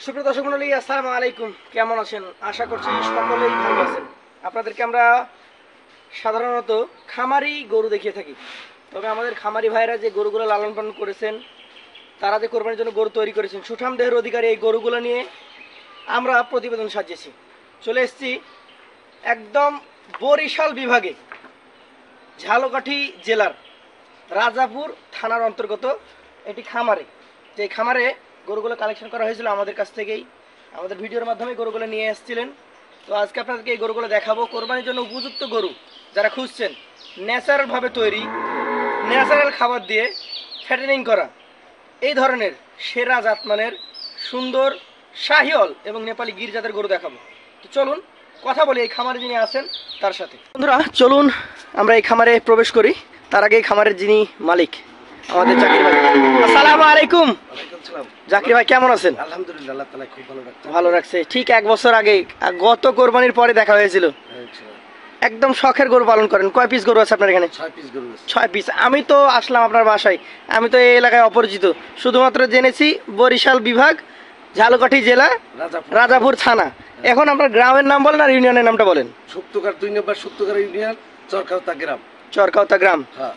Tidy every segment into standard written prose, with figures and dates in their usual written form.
সুপ্রিয় দর্শক মণ্ডলী, আসসালামু আলাইকুম। কেমন আছেন? আশা করছি সকলেই ভালো আছেন। আপনাদেরকে আমরা সাধারণত খামারি গরু দেখিয়ে থাকি, তবে আমাদের খামারি ভাইরা যে গরুগুলো লালন পালন করেছেন, তারা যে কোরবানির জন্য গরু তৈরি করেছেন, সুঠাম দেহের অধিকারী এই গরুগুলো নিয়ে আমরা প্রতিবেদন সাজিয়েছি। চলে এসেছি একদম বরিশাল বিভাগে ঝালকাঠি জেলার রাজাপুর থানার অন্তর্গত এটি খামারে। যে খামারে গরুগুলো কালেকশন করা হয়েছিল আমাদের কাছ থেকেই, আমাদের ভিডিওর মাধ্যমে গরুগুলো নিয়ে এসেছিলেন। তো আজকে আপনাদেরকে এই গরুগুলো দেখাবো। কোরবানির জন্য উপযুক্ত গরু যারা খুঁজছেন, ন্যাচারালভাবে তৈরি, ন্যাচারাল খাবার দিয়ে ফ্যাটেনিং করা, এই ধরনের সেরা জাতমানের সুন্দর শাহিওয়াল এবং নেপালি গির জাতের গরু দেখাবো। তো চলুন কথা বলি এই খামারে যিনি আছেন তার সাথে। বন্ধুরা চলুন আমরা এই খামারে প্রবেশ করি। তার আগে এই খামারের যিনি মালিক আমাদের জাকির ভাই। আসসালামু আলাইকুম। জাকির ভাই কেমন আছেন? আলহামদুলিল্লাহ, আল্লাহ তাআলা খুব ভালো রাখছে। ঠিক এক বছর আগে গত কোরবানির পরে দেখা হয়েছিল। একদম শখের গরু পালন করেন। কয় পিস গরু আছে আপনার এখানে? 6 পিস গরু আছে। 6 পিস। আমি তো আসলাম আপনার বাসায়, আমি তো এই এলাকায় অপরিচিত, শুধুমাত্র জেনেছি বরিশাল বিভাগ ঝালকাঠি জেলা রাজাপুর থানা। এখন আপনার গ্রামের নাম বলেন আর ইউনিয়নের নামটা বলেন। সুক্তকার 2 নম্বর সুক্তকার ইউনিয়ন, চরকাউতা গ্রাম। চরকাউতা গ্রাম। হ্যাঁ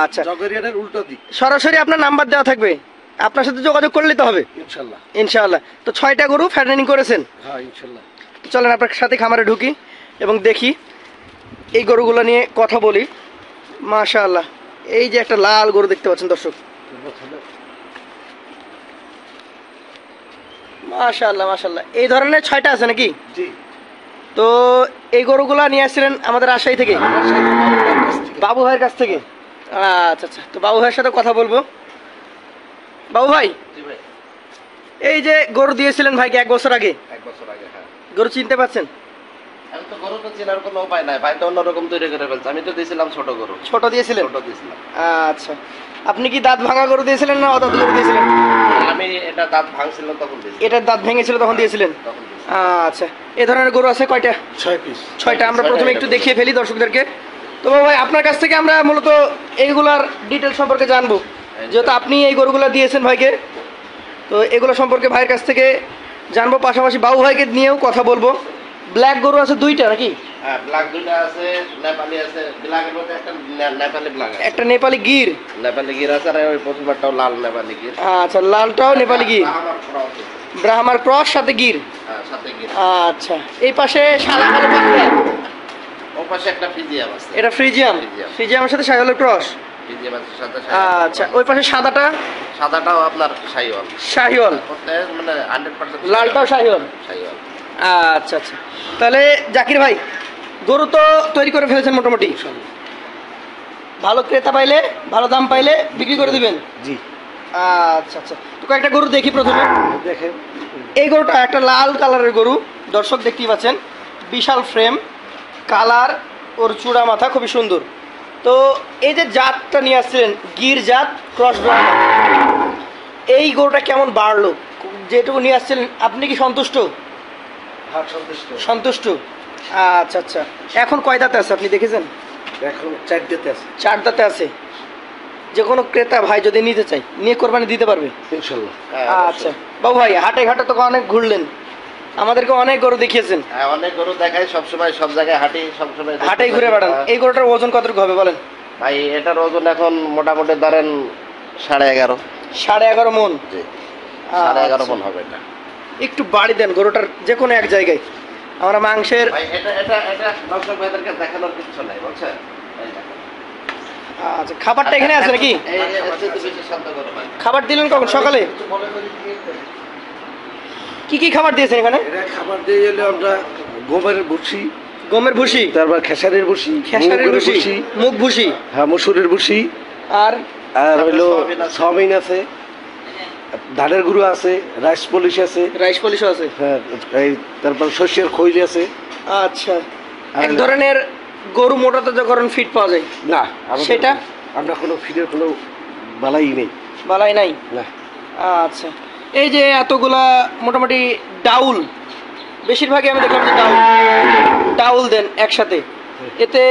আচ্ছা, জগরিয়ানের উল্টো দিক। সরাসরি আপনার নাম্বার দেওয়া থাকবে, আপনার সাথে যোগাযোগ করলেই তো হবে ইনশাআল্লাহ। ইনশাআল্লাহ। তো 6টা গরু ফ্যাটেনিং করেছেন? হ্যাঁ ইনশাআল্লাহ। চলেন আপনার সাথে খামারে ঢুকি এবং দেখি এই গরুগুলো নিয়ে কথা বলি। মাশাআল্লাহ, এই যে একটা লাল গরু দেখতে পাচ্ছেন দর্শক, মাশাআল্লাহ মাশাআল্লাহ। এই ধরনের 6টা আছে নাকি? জি। তো এই গরুগুলা নিয়ে আসছিলেন আমাদের রাজশাহী থেকে, বাবু ভাইয়ের কাছ থেকে? আচ্ছা আচ্ছা, তো বাবু ভাইয়ের সাথে কথা বলবো। বাবু ভাই, জি ভাই। এই যে গরু দিয়েছিলেন ভাইকে 1 বছর আগে, 1 বছর আগে। হ্যাঁ, গরু চিনতে পাচ্ছেন? আমি তো গরু তো চেনার কোনো উপায় নাই, ভাই তো অন্যরকম তৈরি করে ফেলছে। আমি তো দিয়েছিলাম ছোট গরু। ছোট দিয়েছিলেন? ছোট দিয়েছিলাম। আচ্ছা, আপনি কি দাঁত ভাঙা গরু দিয়েছিলেন না অদাঁত গরু দিয়েছিলেন? আমি এটা দাঁত ভাঙছিল তখন দিয়েছি। এটার দাঁত ভেঙেছিল তখন দিয়েছিলেন? তখন দিয়েছি। আচ্ছা, এই ধরনের গরু আছে কয়টা? 6 পিস। 6টা। আমরা প্রথমে একটু দেখিয়ে ফেলি দর্শকদেরকে। তো বাবু ভাই, আপনার কাছ থেকে আমরা মূলত এইগুলার ডিটেল সম্পর্কে জানবো, যেহেতু আপনি এই গরুগুলো দিয়েছেন ভাইকে। তো এগুলো সম্পর্কে ভাইয়ের কাছ থেকে জানবো, পাশাপাশি বাবু ভাইকে নিয়েও কথা বলবো। ব্ল্যাক গরু আছে 2টা নাকি? হ্যাঁ, ব্ল্যাক 2টা আছে, নেপালি আছে। ব্ল্যাকের মধ্যে একটা নেপালি ব্ল্যাক আছে, একটা নেপালি গির। নেপালি গির আছে, আর ওই প্রথমবারটাও লাল নেপালি গির। আচ্ছা, লালটাও নেপালি গির, ব্রাহ্মার ক্রস সাথে গির। হ্যাঁ, সাথে গির। আচ্ছা, এই পাশে সাদা কালো পাকড়া, ওই পাশে একটা ফ্রিজিয়াম আছে। এটা ফ্রিজিয়াম। ফ্রিজিয়ামের সাথে শাহিওয়ালের ক্রস। ফ্রিজিয়াম আছে সাথে। আচ্ছা, ওই পাশে সাদাটা? সাদাটাও আপনার শাহিওয়াল। শাহিওয়াল মানে 100%। লালটাও শাহিওয়াল। শাহিওয়াল। আচ্ছা আচ্ছা, তাহলে জাকির ভাই গরু তো তৈরি করে ফেলেছেন মোটামুটি, ভালো ক্রেতা পাইলে, ভালো দাম পাইলে বিক্রি করে দিবেন? জি। আচ্ছা আচ্ছা, তো কয়েকটা গরু দেখি। প্রথমে দেখেন, এই গরুটা একটা লাল কালারের গরু, দর্শক দেখতেই পাচ্ছেন, বিশাল ফ্রেম, কালার, ওর চূড়া মাথা খুবই সুন্দর। তো এই যে জাতটা নিয়ে আসছিলেন, গির জাত ক্রস ব্রাহ্মা, এই গরুটা কেমন বাড়লো? যেটুকু নিয়ে আসছিলেন আপনি কি সন্তুষ্ট? হ্যাঁ, সন্তুষ্ট। সন্তুষ্ট। আচ্ছা আচ্ছা, এখন কয় দাঁতে আছে আপনি দেখেছেন? এখন 4 দাঁতে আছে। 4 দাঁতে আছে। যে কোনো ক্রেতা ভাই যদি নিতে চাই, নিয়ে কোরবানি দিতে পারবে ইনশাআল্লাহ। আচ্ছা বাবু ভাই, হাটে ঘাটে তো অনেক ঘুরলেন, আমাদেরকে অনেক গরু দেখিয়েছেন। হ্যাঁ, অনেক গরু দেখাই, সবসময় সব জায়গায় হাঁটি, সবসময় হাটেই ঘুরে বেড়ান। এই গরুটার ওজন কতটুকু হবে বলেন? ভাই এটার ওজন এখন মোটামুটি ধরেন 11.5। 11.5 মন? জি, 11.5 মন হবে এটা। একটু বাড়ি দেন গরুটার যে কোনো এক জায়গায়, আমরা মাংসের। ভাই এটা দর্শক ভাইদেরকে দেখানোর কিছু নাই, বুঝছেন? আচ্ছা, খাবারটা এখানে আছে নাকি? খাবার দিলেন কখন? সকালে? কি কি খাবার দিয়েছেন এখানে? এটা খাবার দিয়ে গেলে আমরা গমের ভুসি, গমের ভুসি, তারপর খেসারির ভুসি, খেসারির ভুসি, মুগ ভুসি, হ্যাঁ মসুরের ভুসি, আর হইলো সয়াবিন আছে, ধানের গুঁড়ো আছে, রাইস পলিশ আছে। রাইস পলিশও আছে? হ্যাঁ, এই তারপর শস্যের খৈল আছে। আচ্ছা, এক ধরনের গরু মোটাতে যখন ফিট পাওয়া যায় না, সেটা আমরা কোনো ফিডের কোনো বালাই নেই। বালাই নাই না। আচ্ছা, এই যে এতগুলা মোটামুটি ডাউল, বেশিরভাগই আমি দেখলাম যে ডাউল দেন একসাথে, এতে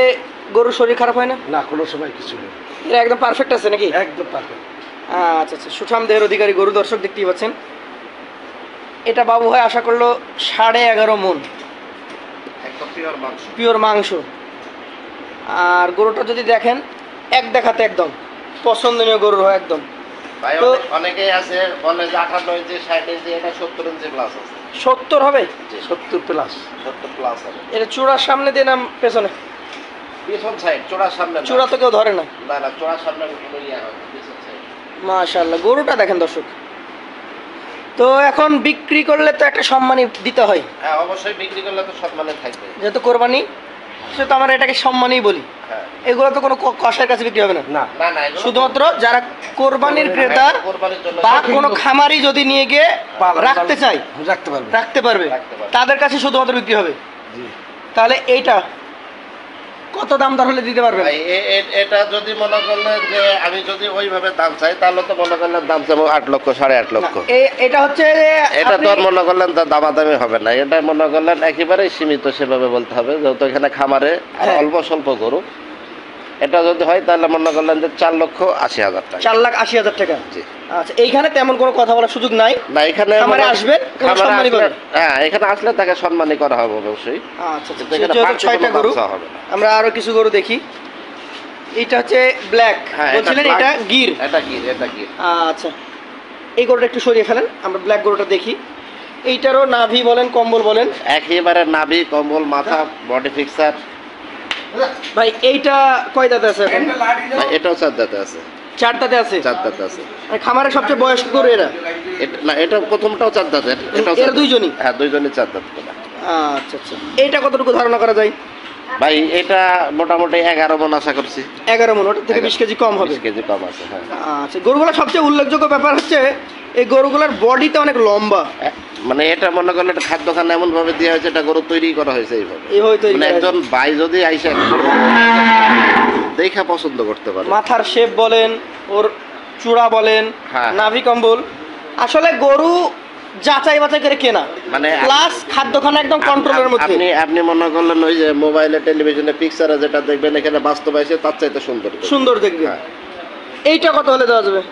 গরুর শরীর খারাপ হয় না? না, কোনো সময় কিছু নেই। এটা একদম পারফেক্ট আছে নাকি? একদম পারফেক্ট। আচ্ছা আচ্ছা, সুঠাম দেহের অধিকারী গরু, দর্শক দেখতেই পাচ্ছেন। এটা বাবু ভাই আশা করলো 11.5 মণ একদম পিওর মাংস। পিওর মাংস। আর গরুটা যদি দেখেন এক দেখাতে একদম পছন্দনীয় গরু হয় একদম। ভাই তো অনেকেই আছে বলে যে 58 ইঞ্চি 60 ইঞ্চি, এটা 70 ইঞ্চি প্লাস আছে। 70 হবে, 70 প্লাস, 70 প্লাস হবে। এটা চূড়ার সামনে দিয়ে নাম পেছনে? পিছন সাইড, চূড়ার সামনে না। চূড়া তো কেউ ধরে না। না না, চূড়ার সামনে কোনো ইয়া হয় না, পিছন সাইড। মাশাআল্লাহ, গরুটা দেখেন দর্শক। তো এখন বিক্রি করলে তো একটা সম্মানই দিতে হয়। হ্যাঁ অবশ্যই, বিক্রি করলে তো সম্মানে থাকবে। যেহেতু কোরবানি, সেহেতু আমরা এটাকে সম্মানই বলি। হ্যাঁ এগুলো তো কোনো কষার কাছে বিক্রি হবে না। না না না, এগুলো শুধুমাত্র যারা কোরবানির ক্রেতা কোরবানির জন্য বা কোনো খামারি যদি নিয়ে গিয়ে রাখতে চায় রাখতে পারবে, রাখতে পারবে, রাখতে পারবে। তাদের কাছে শুধুমাত্র বিক্রি হবে। জি। তাহলে এইটা কত দাম দর হলে দিতে পারবেন? ভাই এটা যদি মনে করলেন যে আমি যদি ওইভাবে দাম চাই, তাহলে তো মনে করলেন দাম চাবো 8 লক্ষ 8.5 লক্ষ। এটা হচ্ছে এটা তো আর আপনি- মনে করলেন দামাদামি হবে না, এটা মনে করলেন একেবারেই সীমিত সেভাবে বলতে হবে, যেহেতু এখানে খামারে আর হ্যাঁ। অল্প স্বল্প গরু। এটা যদি হয় তাহলে মনে করলেন যে 4,80,000 টাকা। 4,80,000 টাকা। জি। আচ্ছা, এইখানে তেমন কোনো কথা বলার সুযোগ নাই। না এখানে খামারে আসবেন, কোনো খামারে সম্মানী আসলে, করবেন। হ্যাঁ এখানে আসলে তাকে সম্মানই করা হবে অবশ্যই। আচ্ছা, কিন্তু এখানে যেহেতু বাড়তি 6টা কোনো গরু, দাম চাওয়া হবে না। আমরা আরো কিছু গরু দেখি। এটা হচ্ছে ব্ল্যাক, হ্যাঁ, বলছিলেন black। এটা গির। এটা গির, এটা গির। আচ্ছা, এই গরুটা একটু সরিয়ে ফেলেন, আমরা ব্ল্যাক গরুটা দেখি। এইটারও নাভি বলেন, কম্বল বলেন, একেবারে নাভি, কম্বল, মাথা, বডি ফিক্সার। ভাই এইটা কয় দাঁতে আছে এখন? এটাও 4 দাঁতে আছে। 4 দাঁতে আছে। 4 দাঁতে আছে। মানে খামারের সবচেয়ে বয়স্ক গরু এরা। না এটা প্রথমটাও 4 দাঁতের, এটাও এরা 4 দাঁত। দুইজনই? হ্যাঁ দুইজনই 4 দাঁত করে। আচ্ছা আচ্ছা, এইটা কতটুকু ধারণা করা যায়? ভাই এটা মোটামুটি 11 মণ আশা করছি। 11 মণ, ওটার থেকে 20 কেজি কম হবে। 20 কেজি কম আছে, হ্যাঁ। আচ্ছা, গরুগুলোর সবচেয়ে উল্লেখযোগ্য ব্যাপার হচ্ছে এই গরুগুলোর বডিটা অনেক লম্বা। মানে এটা মনে করলে একটা খাদ্যখানা এমন ভাবে দেওয়া হয়েছে, এটা গরু তৈরি করা হয়েছে এইভাবে। এইভাবে তৈরি মানে করা একজন ভাই যদি আইসা দেখা পছন্দ করতে পারে। মাথার শেপ বলেন, ওর চূড়া বলেন, হ্যাঁ। নাভি কম্বল, আসলে গরু যাচাই বাছাই করে কেনা, মানে প্লাস খাদ্যখানা একদম কন্ট্রোলের মধ্যে। আপনি মনে করলেন ওই যে মোবাইলে টেলিভিশনে পিকচারে যেটা দেখবেন, এখানে বাস্তবে এসে তার চাইতে সুন্দর দেখবেন। সুন্দর দেখবে। হ্যাঁ। এইটা কত হলে দেওয়া যাবে?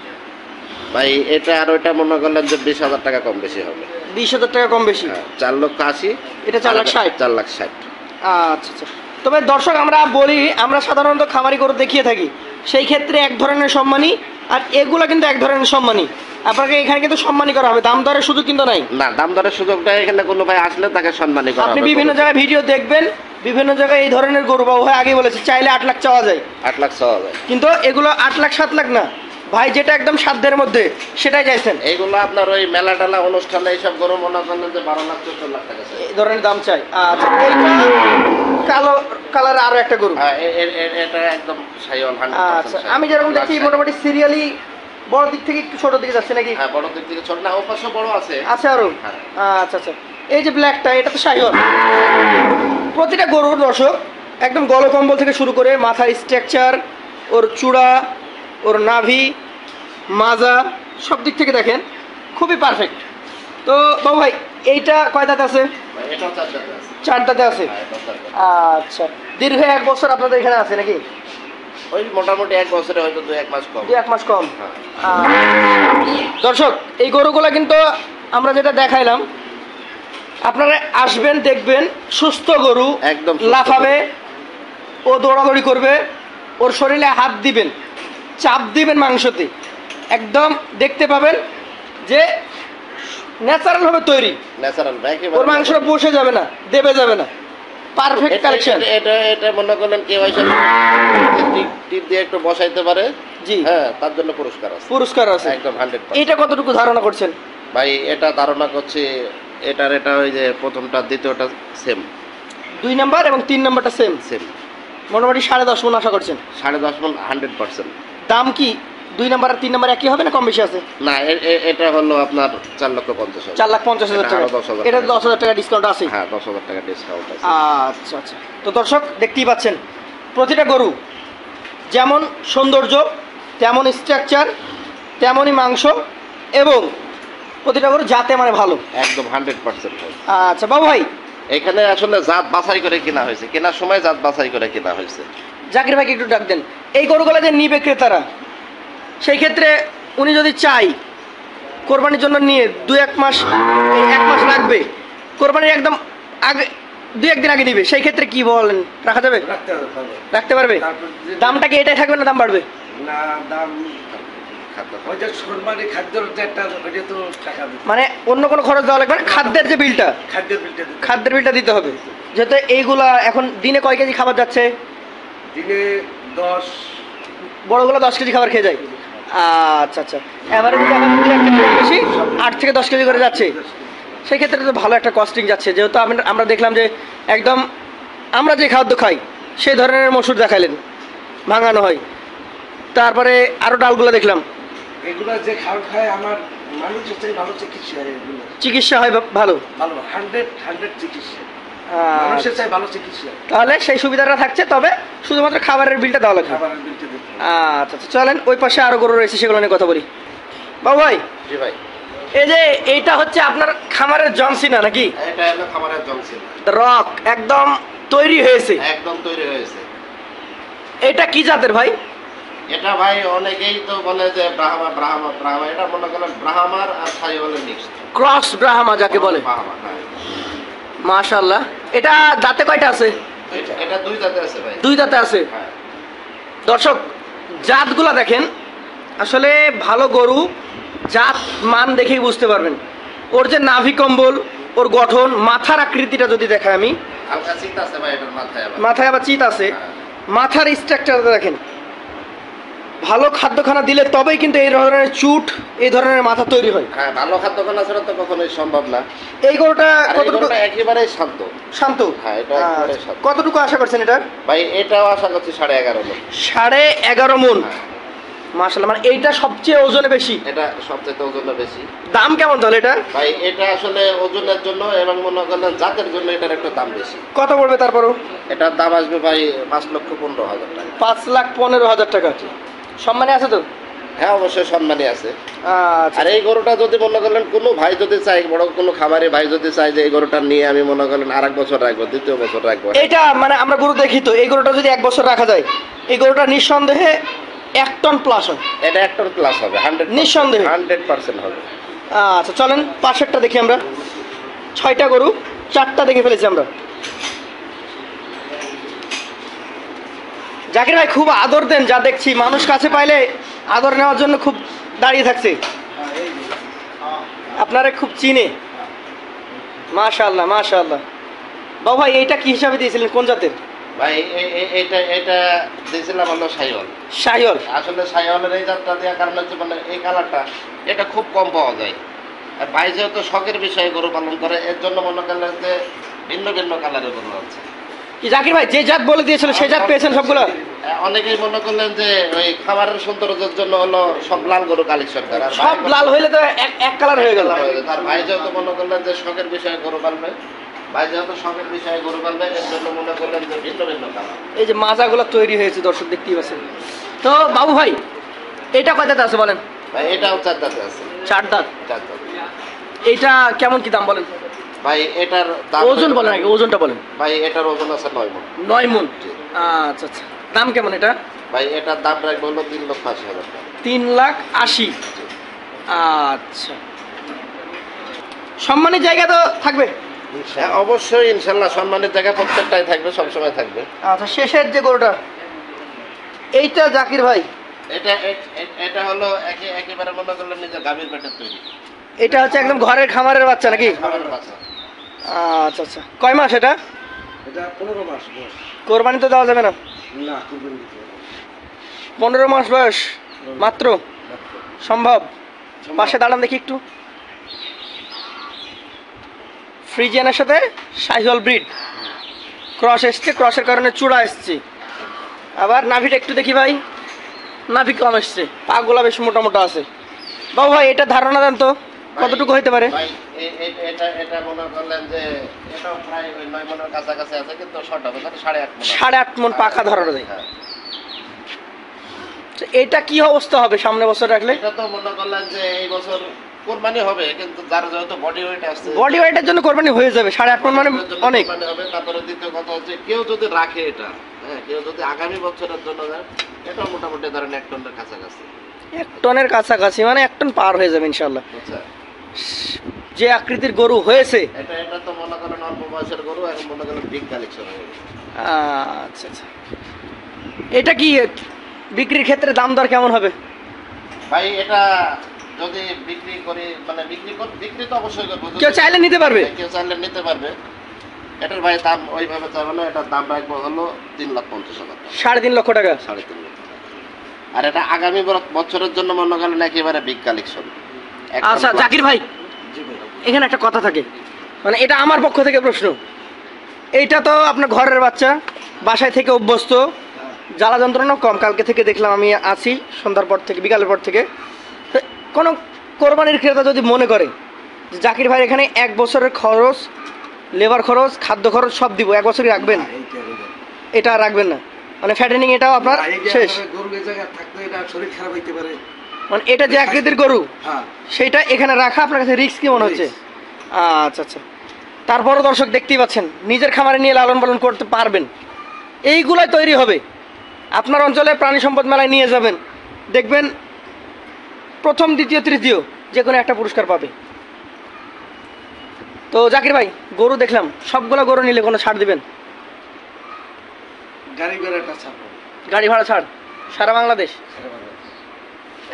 ভাই এটা আর ওইটা মনে করলেন যে 20,000 টাকা কম বেশি হবে। 20,000 টাকা কম বেশি। হ্যাঁ, 4,80,000। এটা 4,60,000। 4,60,000। আচ্ছা আচ্ছা, তবে দর্শক আমরা বলি, আমরা সাধারণত খামারি গরু দেখিয়ে থাকি, সেই ক্ষেত্রে এক ধরনের সম্মানী, আর এগুলো কিন্তু এক ধরনের সম্মানী। আপনাকে এখানে কিন্তু সম্মানী করা হবে, দাম দরের সুযোগ কিন্তু নাই। না, দাম দরের সুযোগটা এখানে কোনো ভাই আসলে তাকে সম্মানই করা আপনি হবে। বিভিন্ন জায়গায় ভিডিও দেখবেন, বিভিন্ন জায়গায় এই ধরনের গরু বাবু ভাই আগে বলেছে চাইলে 8 লাখ চাওয়া যায়, 8 লাখ চাওয়া যায়। কিন্তু এগুলো 8 লাখ 7 লাখ না ভাই, যেটা একদম সাধ্যের মধ্যে সেটাই চাইছেন। এইগুলো আপনার ওই মেলা টেলা অনুষ্ঠানে এইসব গরু মনে করেন যে 12 লাখ 14 লাখ টাকা চাই। এই ধরনের দাম চাই। আচ্ছা, এইটা কালো কালার আরো একটা গরু। হ্যাঁ, এটা একদম সাইওয়াল 100%। আচ্ছা, আমি যেরকম দেখছি মোটামুটি সিরিয়ালি বড় দিক থেকে একটু ছোট দিকে যাচ্ছে নাকি? হ্যাঁ, বড় দিক থেকে ছোট না, ওপাশে বড় আছে। আছে আরো? হ্যাঁ। আচ্ছা আচ্ছা, এই যে ব্ল্যাকটা, এটা তো শাহিওয়াল। প্রতিটা গরুর দর্শক একদম গলকম্বল থেকে শুরু করে মাথার স্ট্রাকচার, ওর চূড়া, ওর নাভি, মাজা, সব দিক থেকে দেখেন খুবই পারফেক্ট। তো বাবু ভাই এইটা কয় দাঁত আছে? ভাই, এটাও 4 দাঁত আছে। 4 দাঁতে আছে। হ্যাঁ, এটাও 4 দাঁত। আচ্ছা, দীর্ঘ 1 বছর আপনাদের এখানে আছে নাকি? ওই মোটামুটি 1 বছরে হয়তো 2-1 মাস কম। 2-1 মাস কম। হ্যাঁ। দর্শক এই গরুগুলো কিন্তু আমরা যেটা দেখাইলাম, আপনারা আসবেন দেখবেন সুস্থ গরু, একদম সুস্থ লাফাবে, ও দৌড়াদৌড়ি করবে, ওর শরীরে হাত দিবেন, চাপ দিবেন মাংসতে, একদম দেখতে পাবেন যে ন্যাচারাল ভাবে তৈরি। ন্যাচারাল ভাই, ওর মাংসটা বসে যাবে না, দেবে যাবে না, পারফেক্ট কালেকশন। এটা মনে করলেন কেউ এসে টিপ দিয়ে একটু বসাইতে পারে। জি, হ্যাঁ, তার জন্য পুরস্কার আছে। পুরস্কার আছে। একদম 100%। এটা কতটুকু ধারণা করছেন? ভাই এটা ধারণা করছি, এটা ওই যে প্রথমটা দ্বিতীয়টা সেম। 2 নাম্বার এবং 3 নাম্বারটা সেম, সেম মোটামুটি 10.5 মণ আশা করছেন। 10.5 মণ 100%। দাম কি 2 নাম্বার আর 3 নাম্বার একই হবে না কম বেশি আছে? না, এটা হলো আপনার 4,50,000। 4,50,000 টাকা। আরো 10,000 এটা 10,000 টাকা ডিসকাউন্ট আছে। হ্যাঁ, 10,000 টাকা ডিসকাউন্ট আছে। আচ্ছা আচ্ছা, তো দর্শক দেখতেই পাচ্ছেন প্রতিটা গরু যেমন সৌন্দর্য, তেমন স্ট্রাকচার, তেমনই মাংস, এবং প্রতিটা গরু জাতে মানে ভালো। একদম 100%। আচ্ছা বাবু ভাই, এখানে আসলে জাত বাছাই করে কেনা হয়েছে, কেনার সময় জাত বাছাই করে কেনা হয়েছে। জাকির ভাইকে একটু ডাক দেন। এই গরুগুলো যে নিবে ক্রেতারা, সেই ক্ষেত্রে উনি যদি চাই কোরবানির জন্য নিয়ে 2-1 মাস, এই 1 মাস হবে, কোরবানির একদম আগে 2-1 দিন আগে দিবে, সেই ক্ষেত্রে কি বলেন, রাখা যাবে? রাখতে পারবে? দামটা কি এটাই থাকবে না দাম বাড়বে? না, দাম ওই যে কোরবানি খাদ্যের যে একটা ওইটা তো টাকা দিতে, মানে অন্য কোনো খরচ দেওয়া লাগবে না, খাদ্যের যে বিলটা, খাদ্যের বিলটা দিতে। খাদ্যের বিলটা দিতে হবে। যেহেতু এইগুলা এখন দিনে কয় কেজি খাবার যাচ্ছে? দিনে 10 বড়গুলো 10 কেজি খাবার খেয়ে যায়। আচ্ছা আচ্ছা, এবারে যদি এখন বেশি 8 থেকে 10 কেজি করে যাচ্ছে, সেই ক্ষেত্রে তো ভালো একটা কস্টিং যাচ্ছে। যেহেতু আমরা দেখলাম যে একদম আমরা যে খাদ্য খাই সেই ধরনের মসুর দেখাইলেন, ভাঙানো হয়। তারপরে আরও ডালগুলো দেখলাম, এগুলা যে খাবার খায় আমার মানুষের চেয়ে ভালো চিকিৎসা হয়, এগুলো চিকিৎসা হয় ভালো। ভালো 100 চিকিৎসা, আহ, মানুষের চেয়ে ভালো চিকিৎসা। তাহলে সেই সুবিধাটা থাকছে, তবে শুধুমাত্র খাবারের বিলটা দেওয়া লাগবে। খাবারের বিলটা দিতে। আচ্ছা আচ্ছা, চলেন ওই পাশে আরও গরু রয়েছে, সেগুলো নিয়ে কথা বলি। বাবু ভাই, জি ভাই, এই যে এইটা হচ্ছে আপনার খামারের জনসিনা নাকি? এটা হলো খামারের জংশন, রক একদম তৈরি হয়েছে, একদম তৈরি হয়েছে। এটা কি জাতের ভাই? এটা ভাই অনেকেই তো বলে যে ব্রাহ্মা ব্রাহ্মা ব্রাহ্মা, এটা মনে করেন ব্রাহ্মার আর সাইওয়ালের মিক্স। ক্রস ব্রাহ্মা যাকে বলে। ব্রাহ্মা, হ্যাঁ। মাশাআল্লাহ। এটা দাঁতে কয়টা আছে? এটা 2 জাতে আছে ভাই। 2 দাঁতে আছে। হ্যাঁ। দর্শক, জাতগুলা দেখেন, আসলে ভালো গরু জাত মান দেখেই বুঝতে পারবেন। ওর যে নাভি কম্বল, ওর গঠন, মাথার আকৃতিটা যদি দেখাই আমি, হালকা চিন্তা আছে ভাই এটার মাথায় আবার। মাথায় আবার চিত আছে, হ্যাঁ। মাথার স্ট্রাকচারটা দেখেন। ভালো খাদ্যখানা দিলে তবেই কিন্তু এই ধরনের চুট, এই ধরনের মাথা তৈরি হয়। হ্যাঁ, ভালো খাদ্য খানা ছাড়া তো কখনোই সম্ভব না। এই গরুটা আর এই কতটুকু গরুটা একেবারেই শান্ত। শান্ত? হ্যাঁ, এটা একেবারে শান্ত। কতটুকু আশা করছেন এটার? ভাই এটাও আশা করছি 11.5 মণ। 11.5 মণ। হ্যাঁ, মাশাআল্লাহ, মানে এইটা সবচেয়ে ওজনে বেশি। এটা সবচেয়ে ওজনে বেশি। দাম কেমন তাহলে এটা? ভাই এটা আসলে ওজনের জন্য এবং মনে করেন জাতের জন্য এটার একটু দাম বেশি। কত পড়বে তারপরও? এটার দাম আসবে ভাই 5,15,000 টাকা। 5,15,000 টাকা। সম্মানে আছে তো? হ্যাঁ, অবশ্যই সম্মানী আছে। আচ্ছা, আর এই গরুটা যদি মনে করেন কোনো ভাই যদি চাই, বড় কোনো খামারে ভাই যদি চাই যে এই গরুটা নিয়ে আমি মনে করেন আর 1 বছর রাখবো, 2য় বছর রাখবো, এটা মানে আমরা গরু দেখি তো, এই গরুটা যদি 1 বছর রাখা যায়, এই গরুটা নিঃসন্দেহে 1 টন প্লাস হয়। এটা 1 টন প্লাস হবে, 100%। নিঃসন্দেহে 100% হবে। আচ্ছা, চলেন পাশেরটা দেখি আমরা। 6টা গরু, 4টা দেখে ফেলেছি আমরা। জাকির ভাই খুব আদর দেন, যা দেখছি মানুষ কাছে পাইলে আদর নেওয়ার জন্য খুব দাঁড়িয়ে থাকছে, আপনারা খুব চিনে। মাশাআল্লাহ মাশাআল্লাহ। বাবু ভাই, এইটা কি হিসাবে দিয়েছিলেন, কোন জাতের? ভাই এটা দিয়েছিলাম হলো সাইওয়াল। শাহিওয়াল। আসলে সাইওয়ালের এই জাতটা দেওয়ার কারণ হচ্ছে মানে এই কালারটা এটা খুব কম পাওয়া যায়। আর ভাই যেহেতু শখের বিষয়ে গরু পালন করে, এর জন্য মনে করলেন যে ভিন্ন ভিন্ন কালারের গরু আছে। কি জাকির ভাই যে জাত বলে দিয়েছিল সেই জাত পেয়েছেন সবগুলো? অনেকেই মনে করলেন যে ওই খামারের সৌন্দর্যের জন্য হলো সব লাল গরু কালেকশন করে। আর ভাই সব লাল হইলে তো এক কালার হয়ে গেল। তার ভাই যেহেতু মনে করলেন যে শখের বিষয়ে গরু পালবে, ভাই যেহেতু শখের বিষয়ে গরু পালবে, এর জন্য মনে করলেন যে ভিন্ন ভিন্ন কালার। এই যে মাজাগুলো তৈরি হয়েছে, দর্শক দেখতেই পাচ্ছেন। তো বাবু ভাই, এটা কয় দাঁত আছে বলেন? ভাই এটাও 4 দাঁতে আছে। 4 দাঁত। 4 দাঁত। এইটা কেমন কি দাম বলেন? ভাই এটার দাম ওজন বলেন আগে, ওজনটা বলেন। ভাই এটার ওজন আছে 9 মণ। 9 মণ। আচ্ছা আচ্ছা, দাম কেমন এটা? ভাই এটার দাম রাখবো হলো 3,80,000 টাকা। 3,80,000। আচ্ছা, সম্মানের জায়গা তো থাকবে? হ্যাঁ, অবশ্যই ইনশাল্লাহ সম্মানের জায়গা প্রত্যেকটাই থাকবে, সবসময় থাকবে। আচ্ছা, শেষের যে গরুটা, এইটা জাকির ভাই, এটা হলো একেবারে মনে করলেন নিজের গাভীর পেটের তৈরি। এটা হচ্ছে একদম ঘরের খামারের বাচ্চা নাকি? খাবারের বাচ্চা। আচ্ছা আচ্ছা, কয় মাস এটা? এটা 15 মাস বয়স। কোরবানি তো দেওয়া যাবে না? না, কুরবানি দিতে হবে। 15 মাস বয়স মাত্র? সম্ভব? পাশে দাঁড়ান দেখি একটু। ফ্রিজিয়ানের সাথে শাহিওয়াল ব্রিড ক্রস এসছে, ক্রসের কারণে চূড়া এসছে। আবার নাভিটা একটু দেখি ভাই, নাভি কম এসছে, পাগুলা বেশ মোটা মোটা আছে। বাবু ভাই, এটা ধারণা দেন তো কতটুকু হইতে পারে? ভাই এটা মনে করলেন যে এটাও প্রায় ওই 9 মণের কাছাকাছি আছে, কিন্তু শর্ট হবে না, 8.5 মণ। 8.5 মণ পাকা ধরানো যায়। হ্যাঁ। তো এটা কি অবস্থা হবে সামনে বছর রাখলে? এটা তো মনে করলেন যে এই বছর কোরবানি হবে, কিন্তু যার যেহেতু বডি ওয়েট আসছে, বডি ওয়েটের জন্য কোরবানি হয়ে যাবে। 8.5 মণ মানে অনেক। কোরবানি হবে। তারপরে দ্বিতীয় কথা হচ্ছে কেউ যদি রাখে এটা, হ্যাঁ, কেউ যদি আগামী বছরের জন্য যায়, এটা মোটামুটি ধরেন 1 টনের কাছাকাছি। 1 টনের কাছাকাছি, মানে 1 টন পার হয়ে যাবে ইনশাল্লাহ। আচ্ছা। যে আকৃতির গরু হয়েছে। এটা এটা তো মনে করেন অল্প বয়সের গরু, এখন মনে করেন বিগ কালেকশন হয়ে গেছে। আচ্ছা আচ্ছা, এটা কি বিক্রির ক্ষেত্রে দাম দর কেমন হবে? ভাই এটা যদি বিক্রি করি মানে বিক্রি তো অবশ্যই করবো, কেউ চাইলে নিতে পারবে? কেউ চাইলে নিতে পারবে। এটার ভাই দাম ওইভাবে চাইবে না, এটার দাম রাখবো হলো 3,50,000 টাকা, 3.5 লক্ষ টাকা। 3.5 লক্ষ টাকা। আর এটা আগামী বছরের জন্য মনে করেন একেবারে বিগ কালেকশন। আচ্ছা জাকির ভাই, জি ভাই। এখানে একটা কথা থাকে, মানে এটা আমার পক্ষ থেকে প্রশ্ন, এইটা তো আপনার ঘরের বাচ্চা, বাসায় থেকে অভ্যস্ত, জ্বালা যন্ত্রণা কম। কালকে থেকে দেখলাম, আমি আছি সন্ধ্যার পর থেকে, বিকালের পর থেকে। তো কোনো কোরবানির ক্রেতা যদি মনে করে যে জাকির ভাই এখানে 1 বছরের খরচ, লেবার খরচ, খাদ্য খরচ সব দিব, 1 বছরই রাখবেন, এইটা হলো। এটা আর রাখবেন না, মানে ফ্যাটেনিং এটাও আপনার না, এই যে শেষ, আপনার গরু এই জায়গায় থাকলে এটা শরীর খারাপ হইতে পারে। মানে এটা যে আকৃতির গরু হ্যাঁ, সেইটা এখানে রাখা আপনার কাছে রিস্ক কি মনে হচ্ছে? আচ্ছা আচ্ছা, তারপরও দর্শক দেখতেই পাচ্ছেন, নিজের খামারে নিয়ে লালন পালন করতে পারবেন, এইগুলাই তৈরি হবে। আপনার অঞ্চলে প্রাণী সম্পদ মেলায় নিয়ে যাবেন, দেখবেন প্রথম, দ্বিতীয়, তৃতীয় যে কোনো একটা পুরস্কার পাবে। তো জাকির ভাই, গরু দেখলাম, সবগুলো গরু নিলে কোনো ছাড় দিবেন? গাড়ি ভাড়াটা ছাড়বো। গাড়ি ভাড়া ছাড় সারা বাংলাদেশ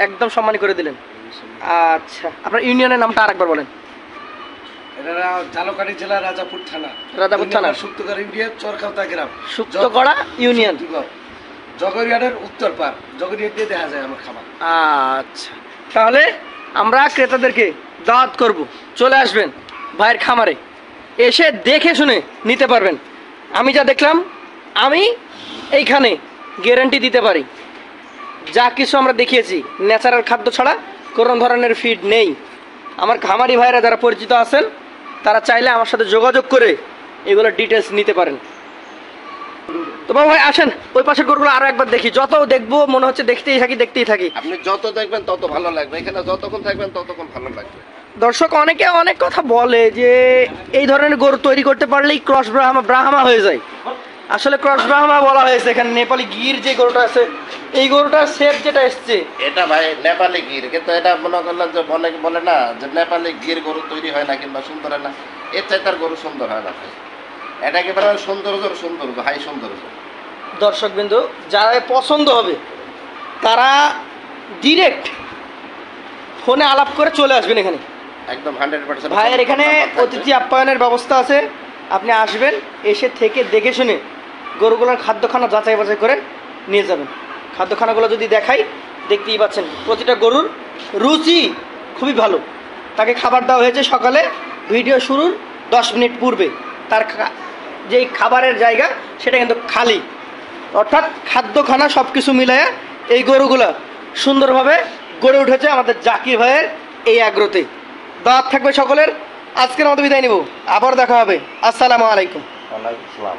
একদম সম্মানী করে দিলেন। আচ্ছা, আপনার ইউনিয়নের নামটা আরেকবার বলেন। এটা ঝালকাঠি জেলা রাজাপুর থানা, রাজাপুর থানা, সুক্তগড় ইউনিয়ন, চরকাউতা গ্রাম, সুক্তগড়া ইউনিয়ন, জগরিয়াটের উত্তর পার, জগরিয়াট দিয়ে দেখা যায় আমার খামার। আচ্ছা, তাহলে আমরা ক্রেতাদেরকে দাওয়াত করব, চলে আসবেন ভাইয়ের খামারে, এসে দেখে শুনে নিতে পারবেন। আমি যা দেখলাম, আমি এইখানে গ্যারান্টি দিতে পারি, যা কিছু আমরা দেখিয়েছি ন্যাচারাল খাদ্য ছাড়া কোনো ধরনের ফিড নেই। আমার খামারি ভাইরা যারা পরিচিত আছেন, তারা চাইলে আমার সাথে যোগাযোগ করে এগুলোর ডিটেলস নিতে পারেন। তো বাবা ভাই আসেন, ওই পাশের গরুগুলো আরো একবার দেখি, যত দেখবো মনে হচ্ছে দেখতেই থাকি। আপনি যত দেখবেন তত ভালো লাগবে, এখানে যতক্ষণ থাকবেন ততক্ষণ ভালো লাগবে। দর্শক অনেকে অনেক কথা বলে যে এই ধরনের গরু তৈরি করতে পারলেই ক্রস ব্রাহ্মা হয়ে যায়। আসলে ক্রস ব্রাহ্মা বলা হয়েছে এখানে, নেপালি গির যে গরুটা আছে, এই গরুটার সেট যেটা এসছে, এটা ভাই নেপালি গির, কিন্তু এটা মনে করলেন যে বলে না যে নেপালি গির গরু তৈরি হয় না কিংবা সুন্দর হয় না, এর চাই তার গরু সুন্দর হয় না ভাই। এটা একেবারে সৌন্দর্য হাই সৌন্দর্য। দর্শক বিন্দু যারা পছন্দ হবে তারা ডিরেক্ট ফোনে আলাপ করে চলে আসবেন এখানে। একদম 100% ভাইয়ের এখানে অতিথি আপ্যায়নের ব্যবস্থা আছে, আপনি আসবেন, এসে থেকে দেখে শুনে গরুগুলোর খাদ্যখানা যাচাই বাছাই করে নিয়ে যাবেন। খাদ্যখানাগুলো যদি দেখাই, দেখতেই পাচ্ছেন প্রতিটা গরুর রুচি খুবই ভালো। তাকে খাবার দেওয়া হয়েছে সকালে, ভিডিও শুরুর 10 মিনিট পূর্বে। তার যেই খাবারের জায়গা সেটা কিন্তু খালি, অর্থাৎ খাদ্যখানা সব কিছু মিলাইয়া এই গরুগুলো সুন্দরভাবে গড়ে উঠেছে আমাদের জাকির ভাইয়ের এই আগ্রহতে। দাওয়াত থাকবে সকলের। আজকের মতো বিদায় নিব, আবার দেখা হবে। আসসালামু আলাইকুম। ওয়ালাইকুম আসসালাম।